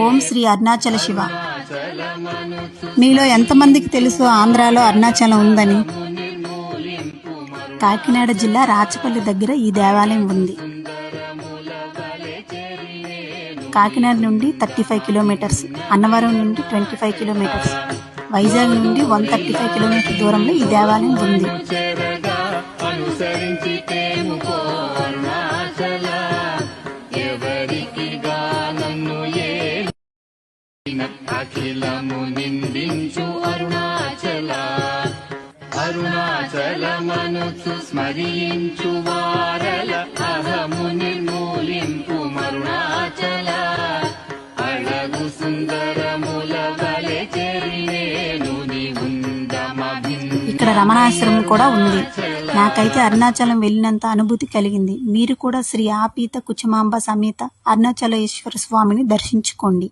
ఓం శ్రీ అరుణాచల శివ. మీలో ఎంతమందికి తెలుసు ఆంధ్రాలో అరుణాచలం ఉందని? కాకినాడ జిల్లా రాచపల్లి దగ్గర ఈ దేవాలయం ఉంది. కాకినాడ నుండి 35 కిలోమీటర్స్, అన్నవరం నుండి 25 కిలోమీటర్స్, వైజాగ్ నుండి 135 కిలోమీటర్ దూరంలో ఈ దేవాలయం ఉంది. అఖిలము నిందించు అరుణాచల, అరుణాచలమనుచు స్మరించు వారల, అహము నిర్మూలింపు మరుణాచల. అళగు సుందరముల వలె చెరినేను ఇక్కడ రమణాశ్రమం కూడా ఉంది. నాకైతే అరుణాచలం వెళ్ళినంత అనుభూతి కలిగింది. మీరు కూడా శ్రీ ఆపీత కుచమాంబ సమేత అరుణాచలేశ్వర స్వామిని దర్శించుకోండి.